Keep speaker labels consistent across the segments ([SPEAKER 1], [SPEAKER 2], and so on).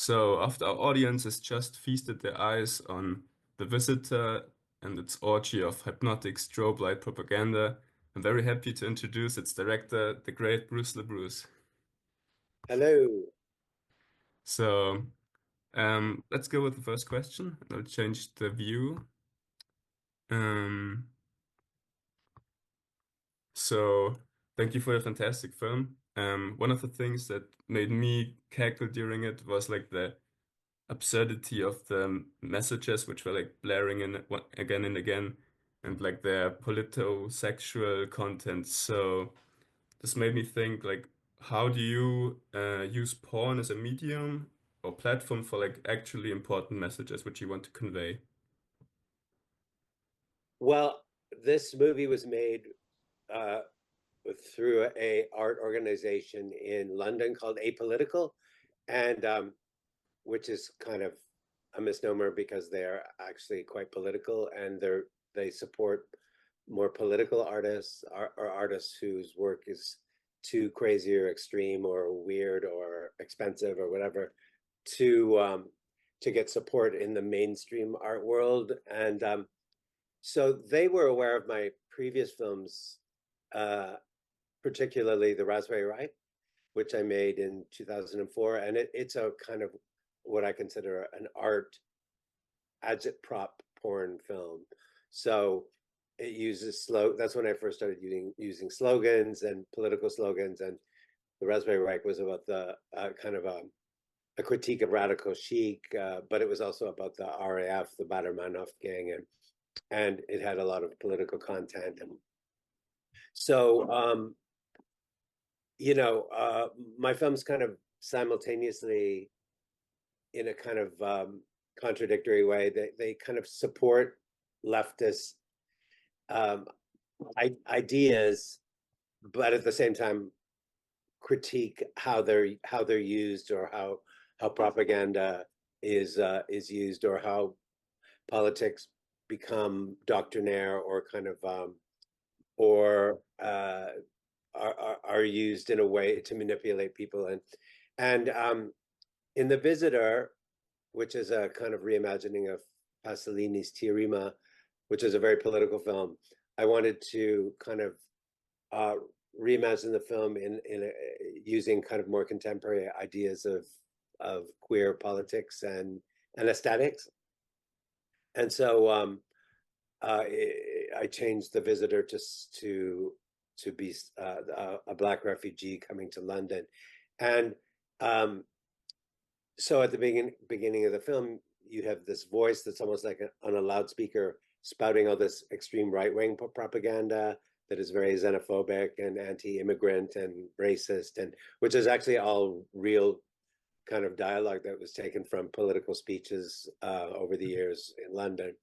[SPEAKER 1] So, after our audience has just feasted their eyes on The Visitor and its orgy of hypnotic strobe light propaganda, I'm very happy to introduce its director, the great Bruce LaBruce.
[SPEAKER 2] Hello.
[SPEAKER 1] So, let's go with the first question. I'll change the view. Um, so, thank you for your fantastic film. One of the things that made me cackle during it was like the absurdity of the messages which were like blaring in again and again, and like their polito-sexual content. So this made me think like, how do you use porn as a medium or platform for like actually important messages which you want to convey?
[SPEAKER 2] Well, this movie was made uh, through a art organization in London called Apolitical, and which is kind of a misnomer because they're actually quite political, and they support more political artists or artists whose work is too crazy or extreme or weird or expensive or whatever to get support in the mainstream art world. And so they were aware of my previous films, uh, particularly The Raspberry Reich, which I made in 2004. And it's a kind of what I consider an art agitprop porn film. So it uses that's when I first started using slogans and political slogans. And The Raspberry Reich was about the kind of a critique of radical chic, but it was also about the RAF, the Bader Meinhof gang, and it had a lot of political content. And so, my films kind of simultaneously, in a kind of contradictory way, they kind of support leftist um, ideas, but at the same time critique how they're used, or how propaganda is used, or how politics become doctrinaire, or kind of or are used in a way to manipulate people. And in The Visitor, which is a kind of reimagining of Pasolini's Tirima, which is a very political film, I wanted to kind of uh, reimagine the film using kind of more contemporary ideas of queer politics and aesthetics. And so I changed The Visitor to be a Black refugee coming to London. And um, so at the beginning of the film, you have this voice that's almost like on a loudspeaker, spouting all this extreme right-wing propaganda that is very xenophobic and anti-immigrant and racist, and which is actually all real kind of dialogue that was taken from political speeches over the years in London.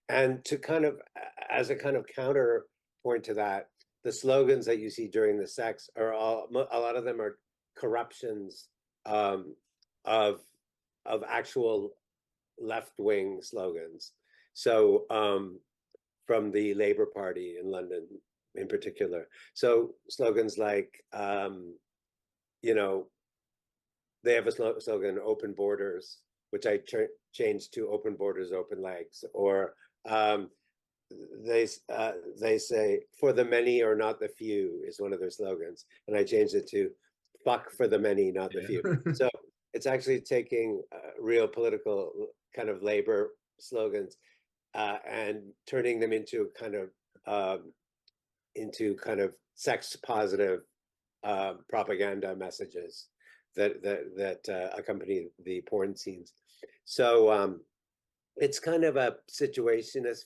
[SPEAKER 2] And to kind of, as a kind of counterpoint to that, the slogans that you see during the sex are a lot of them are corruptions um, of of actual left wing slogans. So from the Labour Party in London in particular. So slogans like, you know, they have a slogan, "Open Borders," which I changed to "Open Borders, Open Legs," or um, they say "For the many or not the few" is one of their slogans, and I changed it to "Fuck for the many, not the
[SPEAKER 1] Yeah.
[SPEAKER 2] few." So it's actually taking real political kind of labor slogans and turning them um, into kind of sex positive propaganda messages that accompany the porn scenes. So it's kind of a situationist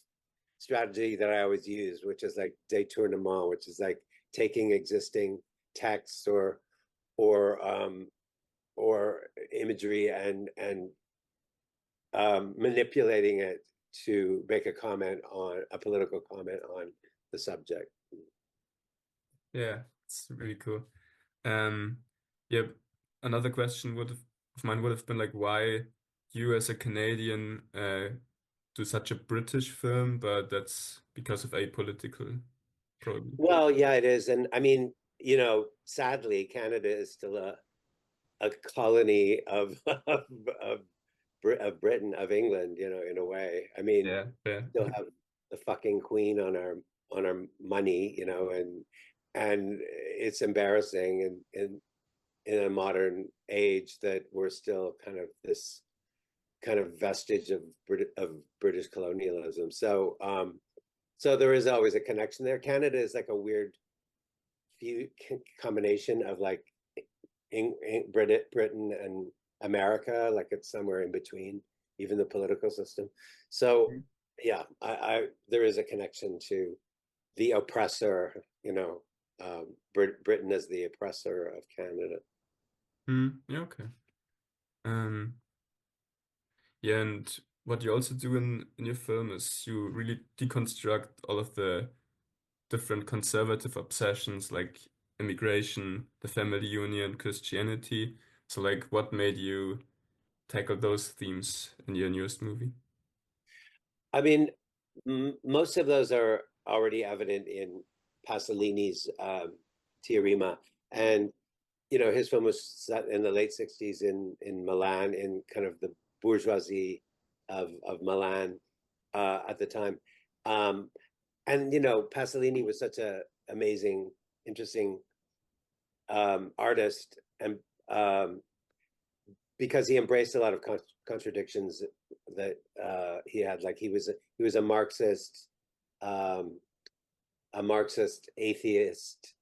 [SPEAKER 2] strategy that I always use, which is like détournement, which is like taking existing texts or um, or imagery and manipulating it to make a political comment on the subject.
[SPEAKER 1] Yeah, it's really cool. Um, yeah, another question of mine would have been like, why you as a Canadian do such a British film, but that's because of apolitical, probably.
[SPEAKER 2] Well, yeah, it is. And I mean, sadly, Canada is still a colony of of Britain, of England, you know, in a way. I mean,
[SPEAKER 1] Yeah, yeah.
[SPEAKER 2] still have the fucking queen on our money, you know, and it's embarrassing in a modern age that we're still kind of this kind of vestige of British colonialism. So so there is always a connection there. Canada is like a weird few combination of like Britain and America, like it's somewhere in between, even the political system. So yeah, I there is a connection to the oppressor, you know, Britain as the oppressor of Canada.
[SPEAKER 1] Yeah, okay. Um, yeah, and what you also do in your film is you really deconstruct all of the different conservative obsessions like immigration, the family union, Christianity. So like what made you tackle those themes in your newest movie?
[SPEAKER 2] I mean, most of those are already evident in Pasolini's Teorema, and you know his film was set in the late '60s in Milan, in kind of the bourgeoisie of Milan at the time, um, and you know Pasolini was such a amazing, interesting artist, and because he embraced a lot of contradictions that he had. Like he was um, a Marxist atheist,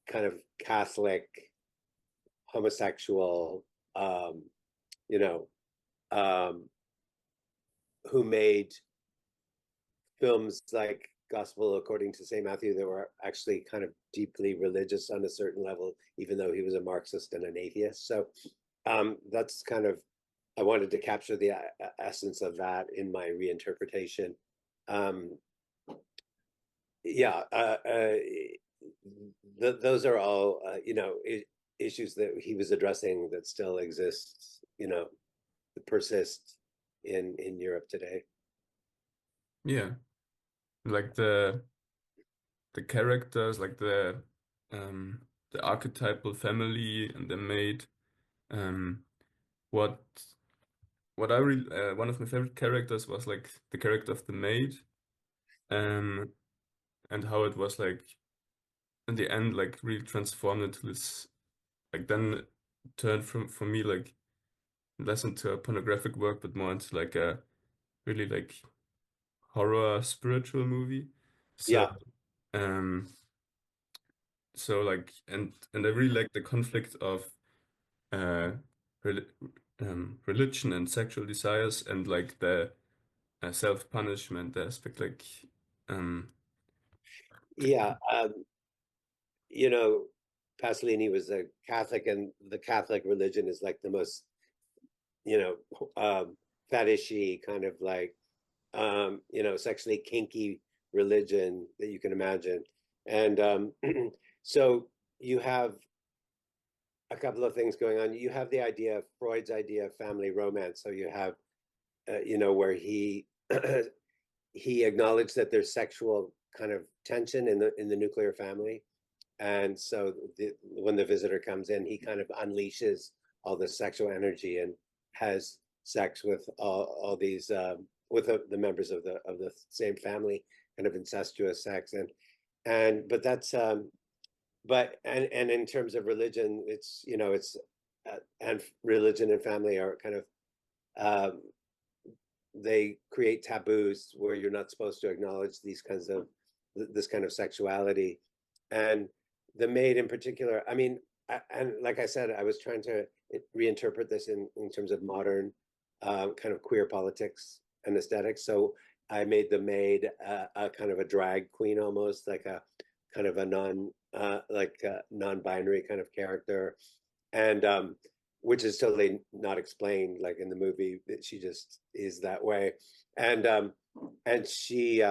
[SPEAKER 2] kind of Catholic, homosexual, you know, um, who made films like Gospel According to St. Matthew that were actually kind of deeply religious on a certain level, even though he was a Marxist and an atheist. So that's kind of, I wanted to capture the essence of that in my reinterpretation. Um, yeah, those are all, you know, issues that he was addressing that still exist, you know, that persist in Europe today.
[SPEAKER 1] Yeah, like the characters, like the archetypal family and the maid. Um, what what I really one of my favorite characters was like the character of the maid, um, and how it was like in the end like really transformed into this like then it turned from for me like less into a pornographic work but more into like a really like horror spiritual movie. So
[SPEAKER 2] Yeah,
[SPEAKER 1] um like and I really like the conflict of uh rel religion and sexual desires and like the self-punishment aspect like um
[SPEAKER 2] yeah. You know, Pasolini was a Catholic, and the Catholic religion is like the most, you know, fetishy kind of like, you know, sexually kinky religion that you can imagine. And so you have a couple of things going on. You have the idea of Freud's idea of family romance. So you have, you know, where he he acknowledged that there's sexual kind of tension in the nuclear family, and so when the visitor comes in, he kind of unleashes all the sexual energy and has sex with all these with the members of the same family, kind of incestuous sex, and but that's but and in terms of religion, it's, you know, it's and religion and family are kind of um, they create taboos where you're not supposed to acknowledge these kinds of this kind of sexuality. And the maid in particular, I mean, and like I said, I was trying to reinterpret this in terms of modern kind of queer politics and aesthetics. So I made the maid a kind of a drag queen, almost like a kind of a like a non-binary kind of character, and which is totally not explained. Like in the movie, she just is that way, and and she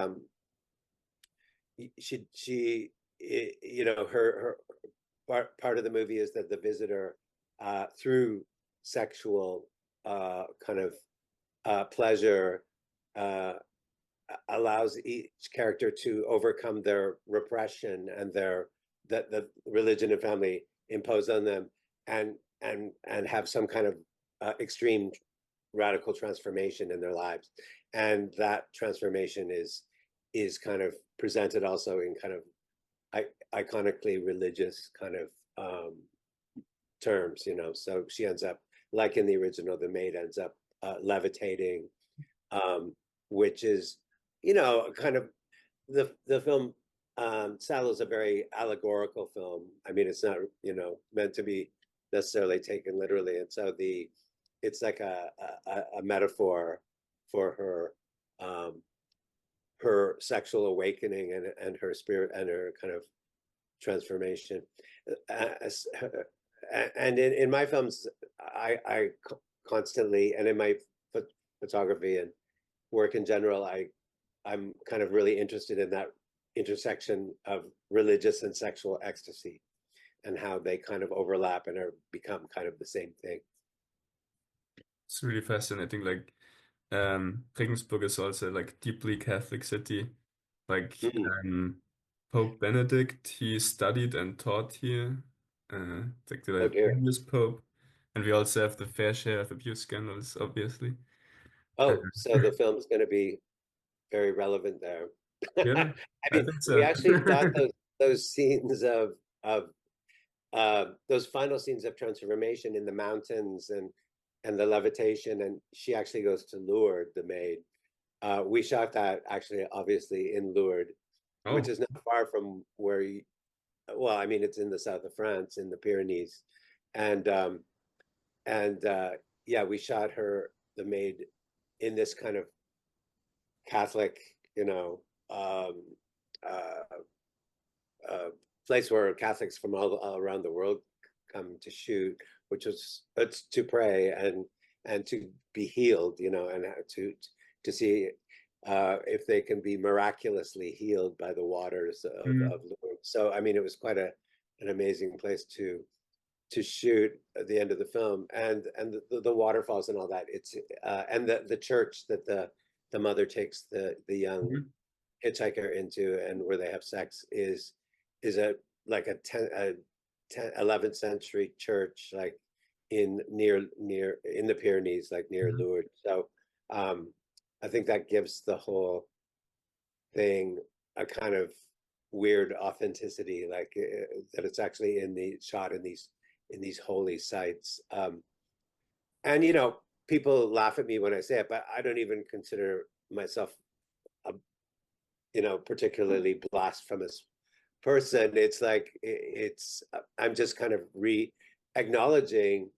[SPEAKER 2] you know, her part of the movie is that the visitor through sexual kind of pleasure uh, allows each character to overcome their repression and their that the religion and family impose on them, and and have some kind of extreme radical transformation in their lives, and that transformation is kind of presented also in kind of iconically religious kind of terms, you know. So she ends up, like in the original, the maid ends up levitating, which is, you know, kind of the film. Salo is a very allegorical film. I mean, it's not, you know, meant to be necessarily taken literally, and so it's like a metaphor for her sexual awakening and her spirit and her kind of transformation. And in my films, I constantly, and in my photography and work in general, I'm kind of really interested in that intersection of religious and sexual ecstasy and how they kind of overlap and are become kind of the same thing.
[SPEAKER 1] It's really fascinating. Like, Regensburg is also like deeply Catholic city. Like,
[SPEAKER 2] Mm.
[SPEAKER 1] Pope Benedict, he studied and taught here. Like
[SPEAKER 2] Oh
[SPEAKER 1] the
[SPEAKER 2] dear.
[SPEAKER 1] previous pope, and we also have the fair share of abuse scandals, obviously. Uh,
[SPEAKER 2] Oh, so the film is going to be very relevant there.
[SPEAKER 1] yeah,
[SPEAKER 2] I
[SPEAKER 1] I
[SPEAKER 2] mean,
[SPEAKER 1] think
[SPEAKER 2] we
[SPEAKER 1] so.
[SPEAKER 2] actually shot those scenes of those final scenes of transformation in the mountains and the levitation, and she actually goes to Lourdes, the maid. We shot that actually, obviously, in Lourdes, which
[SPEAKER 1] Oh,
[SPEAKER 2] is not far from where you, well, I mean, it's in the south of France, in the Pyrenees, and yeah, we shot her, the maid, in this kind of Catholic, you know, uh, uh, place where Catholics from all around the world come to shoot, which was it's to pray and to be healed, you know, and to see if they can be miraculously healed by the waters
[SPEAKER 1] mm,
[SPEAKER 2] of Lourdes. So I mean, it was quite an amazing place to shoot at the end of the film, and the waterfalls and all that. It's and the church that the mother takes the young
[SPEAKER 1] mhm,
[SPEAKER 2] hitchhiker into, and where they have sex, is a like a 11th century church, like near in the Pyrenees, like near
[SPEAKER 1] mhm,
[SPEAKER 2] Lourdes. So I think that gives the whole thing a kind of weird authenticity, like that it's actually in the shot in these holy sites. And you know, people laugh at me when I say it, but I don't even consider myself a, you know, particularly blasphemous person. It's like I'm just kind of acknowledging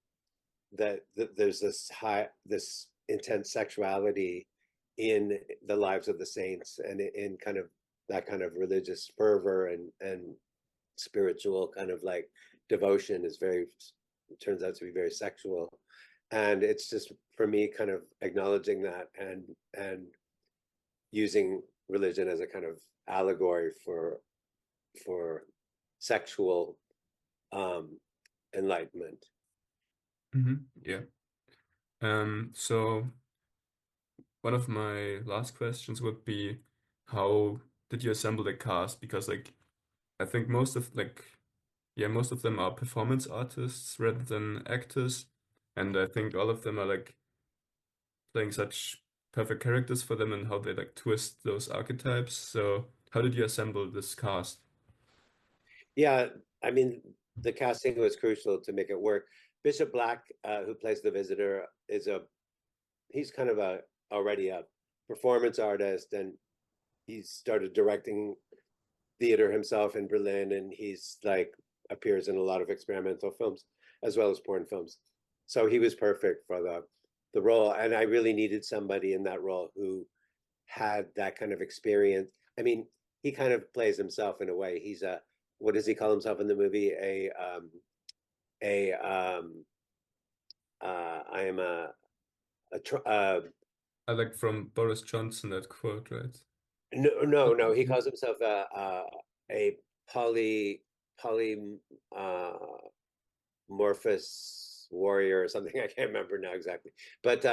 [SPEAKER 2] that there's this intense sexuality in the lives of the saints, and in kind of that kind of religious fervor and spiritual kind of like devotion is very, turns out to be very sexual. And it's just, for me, kind of acknowledging that and using religion as a kind of allegory for sexual um enlightenment.
[SPEAKER 1] mhm, yeah. So one of my last questions would be, how did you assemble the cast? Because like I think most of like yeah, most of them are performance artists rather than actors, and I think all of them are like playing such perfect characters for them and how they like twist those archetypes. So how did you assemble this cast?
[SPEAKER 2] Yeah, I mean, the casting was crucial to make it work. Bishop Black, who plays the visitor, he's kind of already a performance artist, and he's started directing theater himself in Berlin, and he's like appears in a lot of experimental films as well as porn films. So he was perfect for the role, and I really needed somebody in that role who had that kind of experience. I mean, he kind of plays himself in a way. He's a, what does he call himself in the movie? A I am a
[SPEAKER 1] I like from Boris Johnson that quote, right?
[SPEAKER 2] no. He calls himself a poly poly uh morphous warrior or something. I can't remember now exactly, but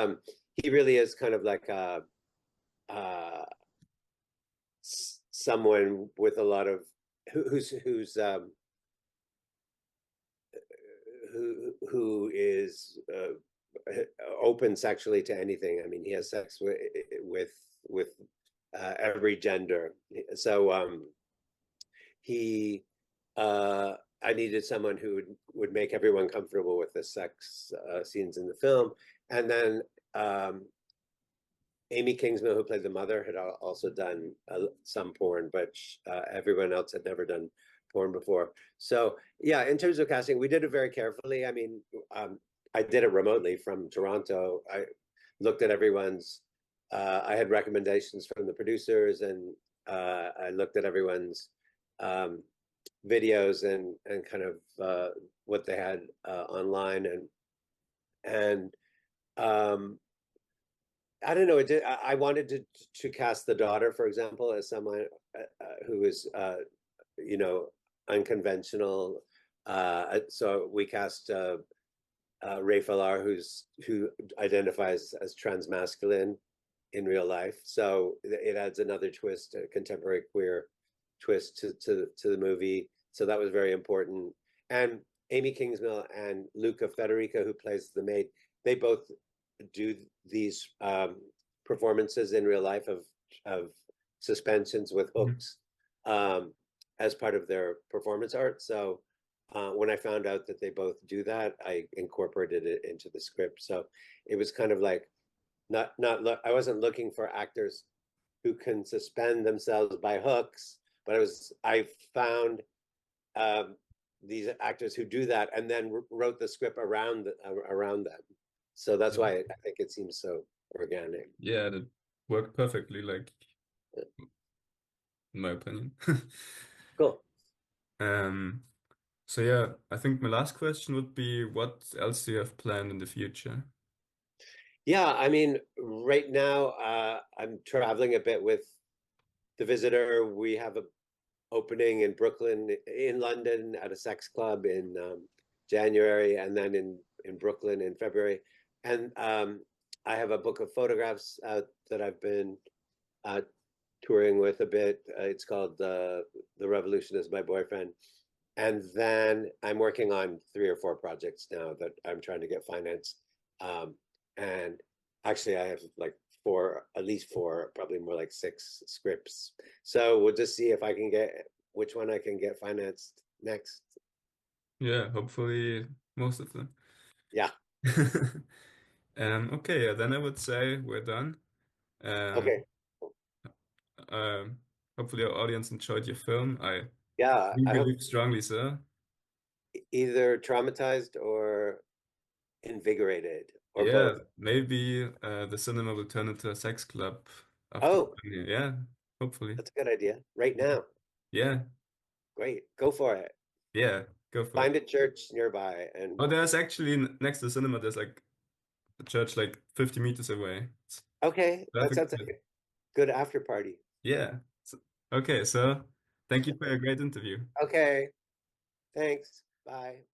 [SPEAKER 2] he really is kind of like uh someone with a lot of who's who is open sexually to anything. I mean, he has sex with every gender. So he I needed someone who would make everyone comfortable with the sex scenes in the film. And then Amy Kingsmill, who played the mother, had also done some porn, but everyone else had never done porn before. So yeah, in terms of casting, we did it very carefully. I mean, I did it remotely from Toronto. I looked at everyone's. I had recommendations from the producers, and I looked at everyone's videos and kind of what they had online, and I don't know. I wanted to cast the daughter, for example, as someone who is you know, unconventional. So we cast Ray Falar, who identifies as transmasculine in real life. So it adds another twist, a contemporary queer twist to the movie. So that was very important. And Amy Kingsmill and Luca Federica, who plays the maid, they both do these performances in real life of suspensions with hooks as part of their performance art. So when I found out that they both do that, I incorporated it into the script. So it was kind of like I wasn't looking for actors who can suspend themselves by hooks, but I found these actors who do that and then wrote the script around them. So that's why I think it seems so organic.
[SPEAKER 1] Yeah, that worked perfectly, like in my opinion.
[SPEAKER 2] Cool.
[SPEAKER 1] So yeah, I think my last question would be, what else do you have planned in the future?
[SPEAKER 2] Yeah, I mean, right now I'm traveling a bit with The Visitor. We have a opening in Brooklyn, in London, at a sex club in January, and then in Brooklyn in February. And I have a book of photographs that I've been touring with a bit. It's called The Revolution Is My Boyfriend. And then I'm working on 3 or 4 projects now that I'm trying to get financed. And actually, I have like 4, at least 4, probably more like 6 scripts. So we'll just see if I can get which one I can get financed next.
[SPEAKER 1] Yeah, hopefully most of them.
[SPEAKER 2] Yeah.
[SPEAKER 1] Okay, yeah, then I would say we're done. Um,
[SPEAKER 2] Okay.
[SPEAKER 1] um, Hopefully our audience enjoyed your film. I
[SPEAKER 2] Yeah.
[SPEAKER 1] do
[SPEAKER 2] I hope
[SPEAKER 1] believe strongly so.
[SPEAKER 2] either traumatized or invigorated or
[SPEAKER 1] Yeah,
[SPEAKER 2] both.
[SPEAKER 1] maybe the cinema will turn into a sex club after the
[SPEAKER 2] Oh,
[SPEAKER 1] premiere. Yeah, hopefully.
[SPEAKER 2] that's a good idea. Right now.
[SPEAKER 1] Yeah,
[SPEAKER 2] Great. Go for it.
[SPEAKER 1] yeah, go for it.
[SPEAKER 2] Find a church nearby and
[SPEAKER 1] Oh, there's actually next to the cinema, there's like a church like 50 meters away. It's
[SPEAKER 2] okay, that
[SPEAKER 1] perfect.
[SPEAKER 2] sounds like a good after party.
[SPEAKER 1] Yeah. Okay, so thank you for a great interview.
[SPEAKER 2] Okay, thanks. Bye.